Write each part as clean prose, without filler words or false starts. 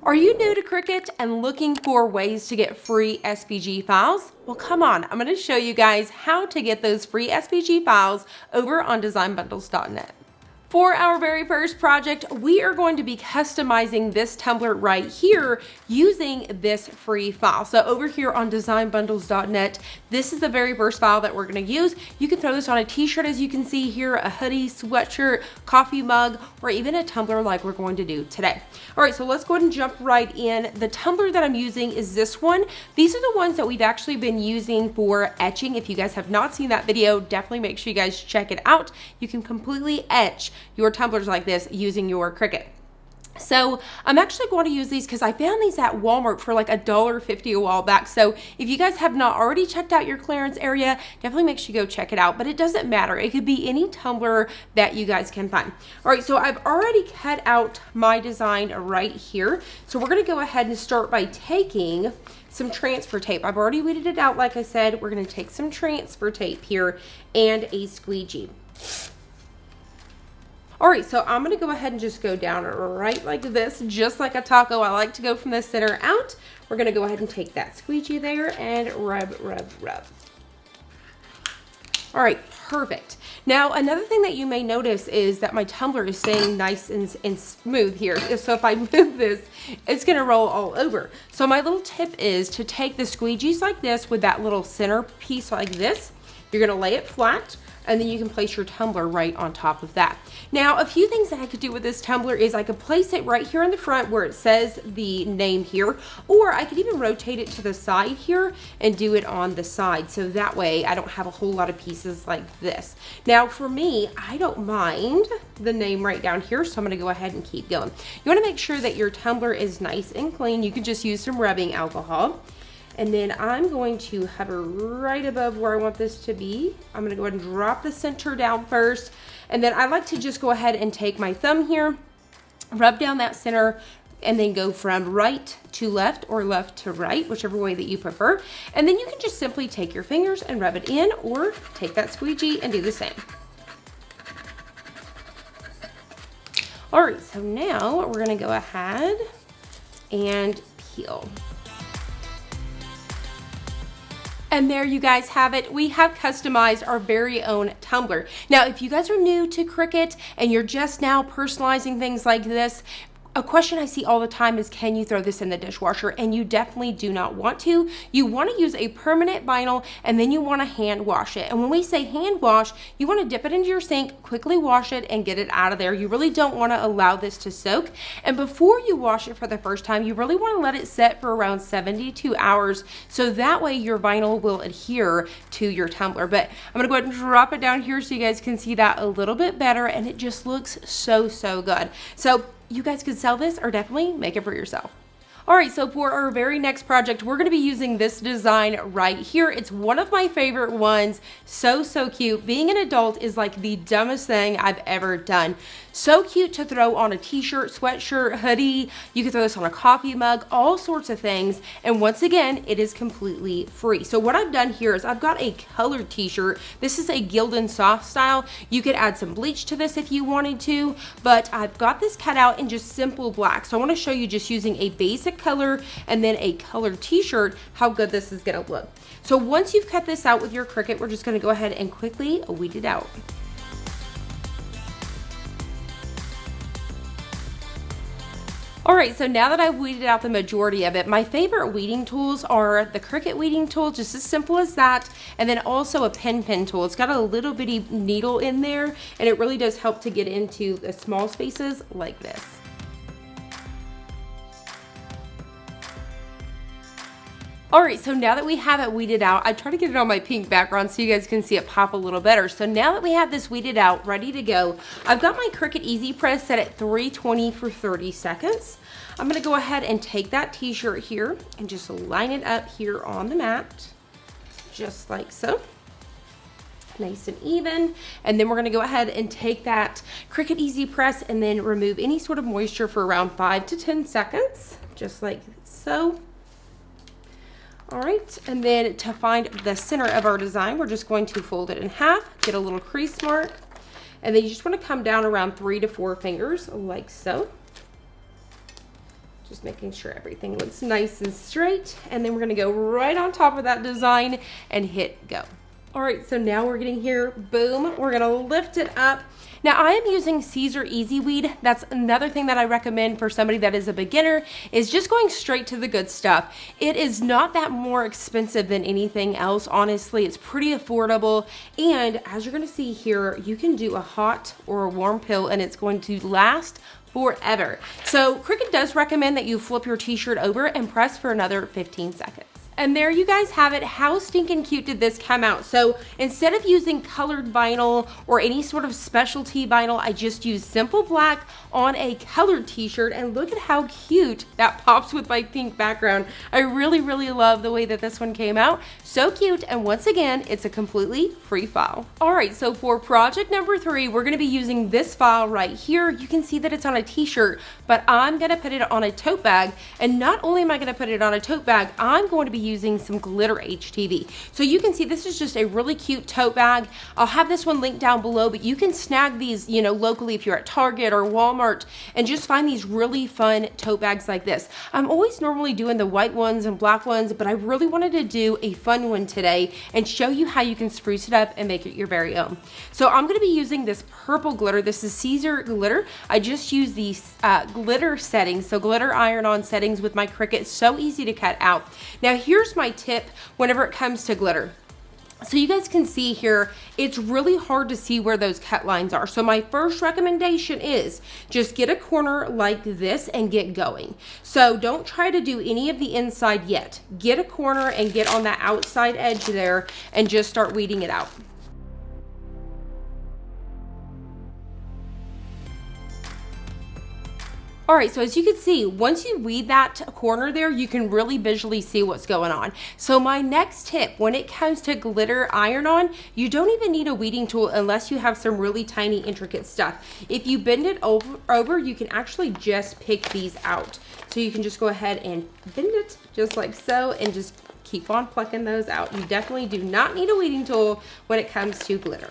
Are you new to Cricut and looking for ways to get free SVG files? Well, come on, I'm going to show you guys how to get those free SVG files over on designbundles.net. For our very first project, we are going to be customizing this tumbler right here using this free file. So over here on designbundles.net, this is the very first file that we're going to use. You can throw this on a t-shirt, as you can see here, a hoodie, sweatshirt, coffee mug, or even a tumbler like we're going to do today. All right, so let's go ahead and jump right in. The tumbler that I'm using is this one. These are the ones that we've actually been using for etching. If you guys have not seen that video, definitely make sure you guys check it out. You can completely etch your tumblers like this using your Cricut. So I'm actually going to use these because I found these at Walmart for like $1.50 a while back. So if you guys have not already checked out your clearance area, definitely make sure you go check it out. But it doesn't matter. It could be any tumbler that you guys can find. All right, so I've already cut out my design right here. So we're going to go ahead and start by taking some transfer tape. I've already weeded it out. Like I said, we're going to take some transfer tape here and a squeegee. All right, so I'm gonna go ahead and just go down right like this, just like a taco. I like to go from the center out. We're gonna go ahead and take that squeegee there and rub, rub, rub. All right, perfect. Now, another thing that you may notice is that my tumbler is staying nice and smooth here. So if I move this, it's gonna roll all over. So my little tip is to take the squeegees like this with that little center piece like this. You're gonna lay it flat, and then you can place your tumbler right on top of that. Now, a few things that I could do with this tumbler is I could place it right here in the front where it says the name here, or I could even rotate it to the side here and do it on the side. So that way I don't have a whole lot of pieces like this. Now for me, I don't mind the name right down here, so I'm gonna go ahead and keep going. You wanna make sure that your tumbler is nice and clean. You can just use some rubbing alcohol. And then I'm going to hover right above where I want this to be. I'm gonna go ahead and drop the center down first. And then I like to just go ahead and take my thumb here, rub down that center, and then go from right to left or left to right, whichever way that you prefer. And then you can just simply take your fingers and rub it in, or take that squeegee and do the same. All right, so now we're gonna go ahead and peel. And there you guys have it. We have customized our very own tumbler. Now, if you guys are new to Cricut and you're just now personalizing things like this, a question I see all the time is, can you throw this in the dishwasher? And you definitely do not want to. You want to use a permanent vinyl, and then you want to hand wash it. And when we say hand wash, you want to dip it into your sink, quickly wash it, and get it out of there. You really don't want to allow this to soak. And before you wash it for the first time, you really want to let it set for around 72 hours. So that way your vinyl will adhere to your tumbler. But I'm going to go ahead and drop it down here so you guys can see that a little bit better. And it just looks so, so good. So you guys could sell this or definitely make it for yourself. All right, so for our very next project, we're gonna be using this design right here. It's one of my favorite ones. So, so cute. Being an adult is like the dumbest thing I've ever done. So cute to throw on a t-shirt, sweatshirt, hoodie. You can throw this on a coffee mug, all sorts of things. And once again, it is completely free. So what I've done here is I've got a colored t-shirt. This is a Gildan soft style. You could add some bleach to this if you wanted to, but I've got this cut out in just simple black. So I wanna show you just using a basic color and then a colored t-shirt how good this is gonna look. So once you've cut this out with your Cricut, we're just gonna go ahead and quickly weed it out. All right, so now that I've weeded out the majority of it, my favorite weeding tools are the Cricut weeding tool, just as simple as that, and then also a pen tool. It's got a little bitty needle in there, and it really does help to get into the small spaces like this. All right, so now that we have it weeded out, I try to get it on my pink background so you guys can see it pop a little better. So now that we have this weeded out, ready to go, I've got my Cricut Easy Press set at 320 for 30 seconds. I'm gonna go ahead and take that t-shirt here and just line it up here on the mat, just like so. Nice and even. And then we're gonna go ahead and take that Cricut Easy Press and then remove any sort of moisture for around 5 to 10 seconds, just like so. All right, and then to find the center of our design, we're just going to fold it in half, get a little crease mark, and then you just want to come down around 3 to 4 fingers like so. Just making sure everything looks nice and straight. And then we're gonna go right on top of that design and hit go. All right, so now we're getting here, boom, we're gonna lift it up. Now I am using Caesar Easy Weed. That's another thing that I recommend for somebody that is a beginner, is just going straight to the good stuff. It is not that more expensive than anything else, honestly. It's pretty affordable. And as you're gonna see here, you can do a hot or a warm pill and it's going to last forever. So Cricut does recommend that you flip your t-shirt over and press for another 15 seconds. And there you guys have it. How stinking cute did this come out? So instead of using colored vinyl or any sort of specialty vinyl, I just used simple black on a colored t-shirt, and look at how cute that pops with my pink background. I really, really love the way that this one came out. So cute, and once again, it's a completely free file. All right, so for project number 3, we're gonna be using this file right here. You can see that it's on a t-shirt, but I'm gonna put it on a tote bag, and not only am I gonna put it on a tote bag, I'm going to be using some glitter HTV. So you can see this is just a really cute tote bag. I'll have this one linked down below, but you can snag these, you know, locally if you're at Target or Walmart, and just find these really fun tote bags like this. I'm always normally doing the white ones and black ones, but I really wanted to do a fun one today and show you how you can spruce it up and make it your very own. So I'm going to be using this purple glitter. This is Caesar glitter. I just use these glitter settings, so glitter iron-on settings with my Cricut. So easy to cut out. Now here's my tip whenever it comes to glitter. So you guys can see here, it's really hard to see where those cut lines are. So my first recommendation is just get a corner like this and get going. So don't try to do any of the inside yet. Get a corner and get on that outside edge there and just start weeding it out. All right, so as you can see, once you weed that corner there, you can really visually see what's going on. So my next tip, when it comes to glitter iron-on, you don't even need a weeding tool unless you have some really tiny, intricate stuff. If you bend it over, you can actually just pick these out. So you can just go ahead and bend it just like so and just keep on plucking those out. You definitely do not need a weeding tool when it comes to glitter.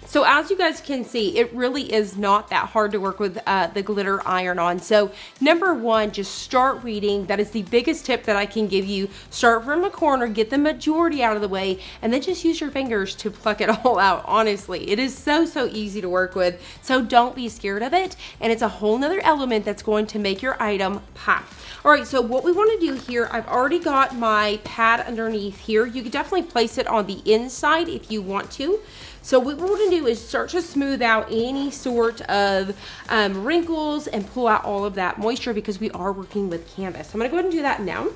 So as you guys can see, it really is not that hard to work with the glitter iron-on. So number 1, just start weeding. That is the biggest tip that I can give you. Start from a corner, get the majority out of the way, and then just use your fingers to pluck it all out. Honestly, it is so easy to work with. So don't be scared of it. And it's a whole nother element that's going to make your item pop. All right, so what we want to do here, I've already got my pad underneath here. You could definitely place it on the inside if you want to. So what we're going to do is start to smooth out any sort of wrinkles and pull out all of that moisture because we are working with canvas. So I'm going to go ahead and do that now.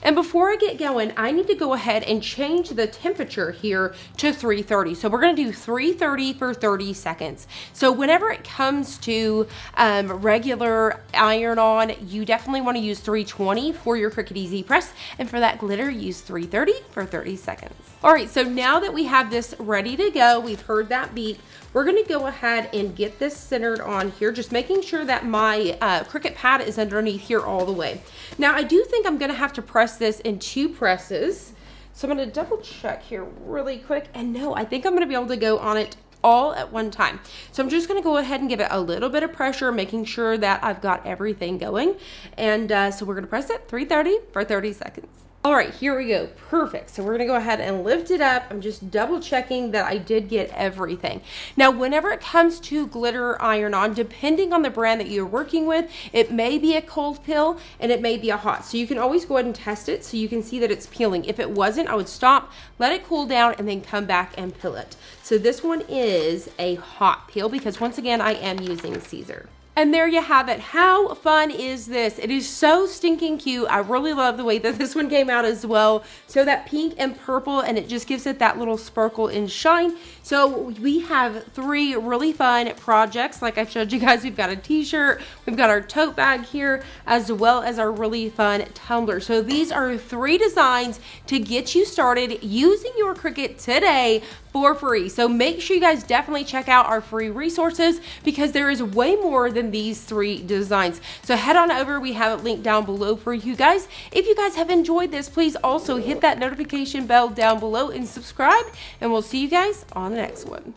And before I get going, I need to go ahead and change the temperature here to 330. So we're gonna do 330 for 30 seconds. So whenever it comes to regular iron-on, you definitely wanna use 320 for your Cricut Easy Press. And for that glitter, use 330 for 30 seconds. All right, so now that we have this ready to go, we've heard that beep, we're gonna go ahead and get this centered on here, just making sure that my Cricut pad is underneath here all the way. Now, I do think I'm gonna have to press this in 2 presses. So I'm gonna double check here really quick. And no, I think I'm gonna be able to go on it all at one time. So I'm just gonna go ahead and give it a little bit of pressure, making sure that I've got everything going. And so we're gonna press it 330 for 30 seconds. All right, here we go. Perfect. So we're gonna go ahead and lift it up. I'm just double checking that I did get everything. Now, whenever it comes to glitter iron-on, depending on the brand that you're working with, it may be a cold peel and it may be a hot. So you can always go ahead and test it so you can see that it's peeling. If it wasn't, I would stop, let it cool down, and then come back and peel it. So this one is a hot peel because once again, I am using Caesar. And there you have it. How fun is this? It is so stinking cute. I really love the way that this one came out as well. So that pink and purple, and it just gives it that little sparkle and shine. So we have 3 really fun projects. Like I showed you guys, we've got a t-shirt, we've got our tote bag here, as well as our really fun tumbler. So these are 3 designs to get you started using your Cricut today. for free. So make sure you guys definitely check out our free resources because there is way more than these 3 designs. So head on over. We have it linked down below for you guys. If you guys have enjoyed this, please also hit that notification bell down below and subscribe, and we'll see you guys on the next one.